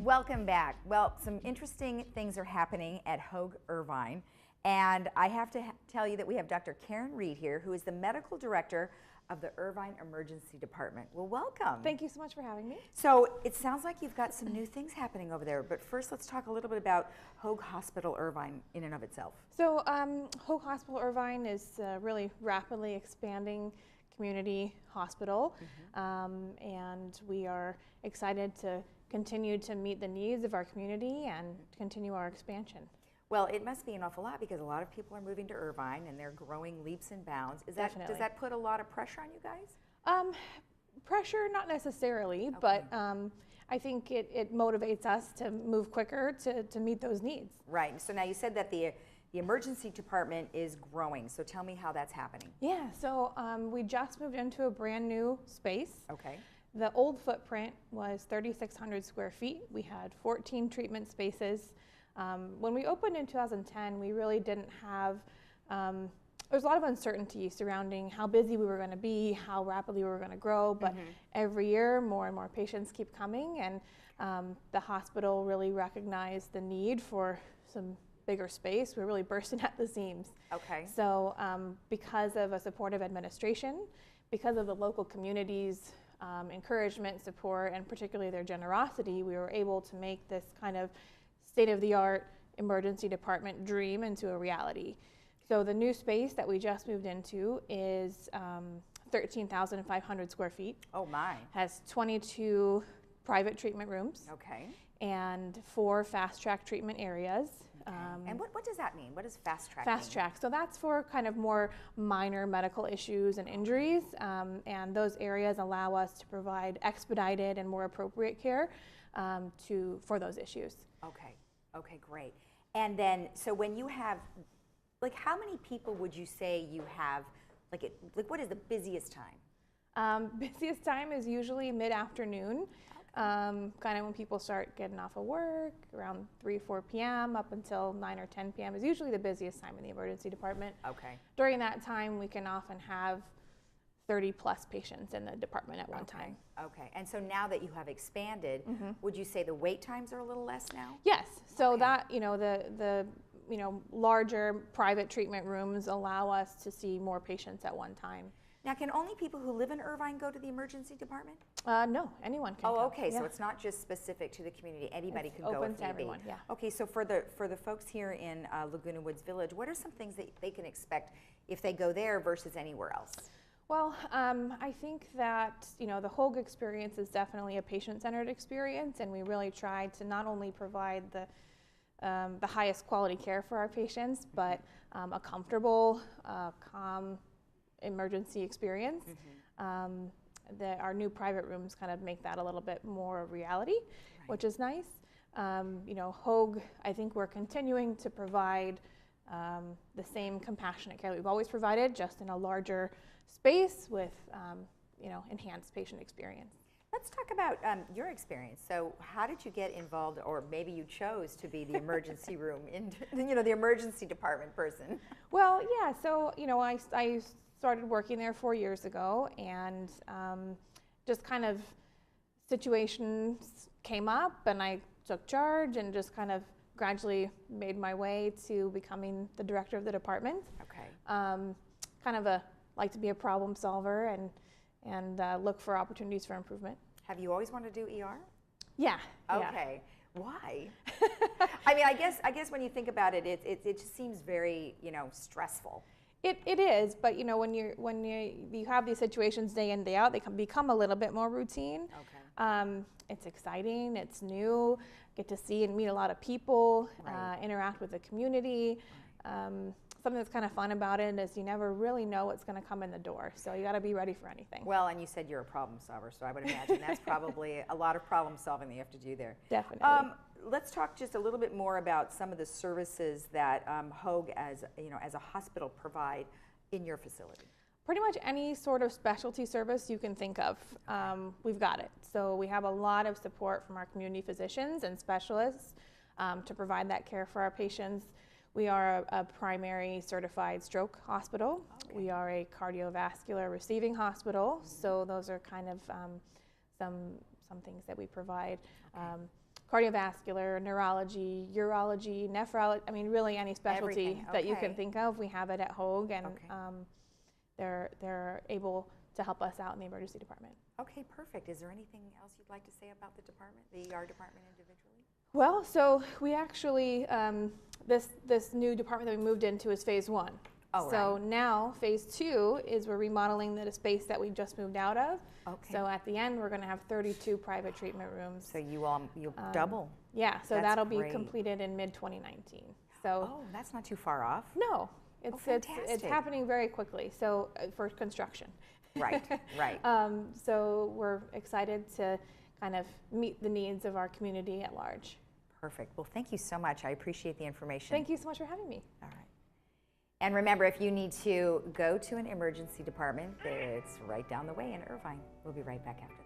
Welcome back. Well, some interesting things are happening at Hoag Irvine, and I have to tell you that we have Dr. Karen Reed here, who is the medical director of the Irvine Emergency Department. Well, welcome. Thank you so much for having me. So it sounds like you've got some new things happening over there, but first let's talk a little bit about Hoag Hospital Irvine in and of itself. So Hoag Hospital Irvine is really rapidly expanding community hospital, and we are excited to continue to meet the needs of our community and continue our expansion. Well, it must be an awful lot because a lot of people are moving to Irvine and they're growing leaps and bounds. Definitely. Does that put a lot of pressure on you guys? Pressure, not necessarily, Okay. but I think it motivates us to move quicker to meet those needs. Right. So now you said that the emergency department is growing. So tell me how that's happening. Yeah, so we just moved into a brand new space. Okay. The old footprint was 3,600 square feet. We had 14 treatment spaces. When we opened in 2010, we really didn't have, there was a lot of uncertainty surrounding how busy we were going to be, how rapidly we were going to grow, but every year more and more patients keep coming, and the hospital really recognized the need for some bigger space. We're really bursting at the seams. Okay. So because of a supportive administration, because of the local community's encouragement, support, and particularly their generosity, we were able to make this kind of state-of-the-art emergency department dream into a reality. So the new space that we just moved into is 13,500 square feet. Oh my. Has 22 private treatment rooms. Okay. And 4 fast-track treatment areas. Okay. And what does that mean? What does fast track Fast track, so that's for kind of more minor medical issues and injuries, and those areas allow us to provide expedited and more appropriate care for those issues. Okay. Okay, great. And then, so when you have, like, how many people would you say you have, like what is the busiest time? Busiest time is usually mid-afternoon. Kind of when people start getting off of work, around 3, 4 p.m. up until 9 or 10 p.m. is usually the busiest time in the emergency department. Okay. During that time, we can often have 30 plus patients in the department at one time. Okay. And so now that you have expanded, would you say the wait times are a little less now? Yes. So Okay. that, the larger private treatment rooms allow us to see more patients at one time. Now, can only people who live in Irvine go to the emergency department? No, anyone can Oh, come. okay. Yeah. So it's not just specific to the community. Anybody It's can go open if to need everyone, be. yeah. Okay. So for the folks here in Laguna Woods Village, what are some things that they can expect if they go there versus anywhere else? Well, I think that the Hoag experience is definitely a patient-centered experience, and we really try to not only provide the highest quality care for our patients, but a comfortable, calm emergency experience. Our new private rooms kind of make that a little bit more a reality, which is nice. Hoag, I think we're continuing to provide the same compassionate care that we've always provided, just in a larger space with enhanced patient experience. Let's talk about your experience. So how did you get involved, or maybe you chose to be the emergency room, the emergency department person? Well, yeah, so, I started working there 4 years ago, and just kind of situations came up, and I took charge and just kind of gradually made my way to becoming the director of the department. Okay. Kind of like to be a problem solver and look for opportunities for improvement. Have you always wanted to do ER? Yeah. Okay. Yeah. Why? I mean, I guess when you think about it, it just seems very, stressful. It is, but when you have these situations day in, day out, they can become a little bit more routine. Okay. It's exciting. It's new. Get to see and meet a lot of people, Right. interact with the community. Something that's kind of fun about it is you never really know what's going to come in the door, so you got to be ready for anything. Well, and you said you're a problem solver, so I would imagine that's probably a lot of problem solving that you have to do there. Definitely. Let's talk just a little bit more about some of the services that Hoag, as a hospital, provide in your facility. Pretty much any sort of specialty service you can think of, we've got it. So we have a lot of support from our community physicians and specialists to provide that care for our patients. We are a primary certified stroke hospital. Okay. We are a cardiovascular receiving hospital. So those are kind of some things that we provide. Okay. cardiovascular, neurology, urology, nephrology, I mean, really any specialty Everything, that you can okay. think of, we have it at Hoag, and Okay. they're able to help us out in the emergency department. Okay, perfect. Is there anything else you'd like to say about the department, the ER department individually? Well, so we actually, this new department that we moved into is phase 1. Oh, so right. now phase 2 is we're remodeling the space that we just moved out of. Okay. So at the end, we're going to have 32 private treatment rooms. So you'll double. Yeah, so That's that'll be great. completed in mid-2019. So Oh, that's not too far off. no, it's fantastic. happening very quickly. So for construction. Right, right. So we're excited to kind of meet the needs of our community at large. Perfect. Well, thank you so much. I appreciate the information. Thank you so much for having me. All right. And remember, if you need to go to an emergency department, it's right down the way in Irvine. We'll be right back after that.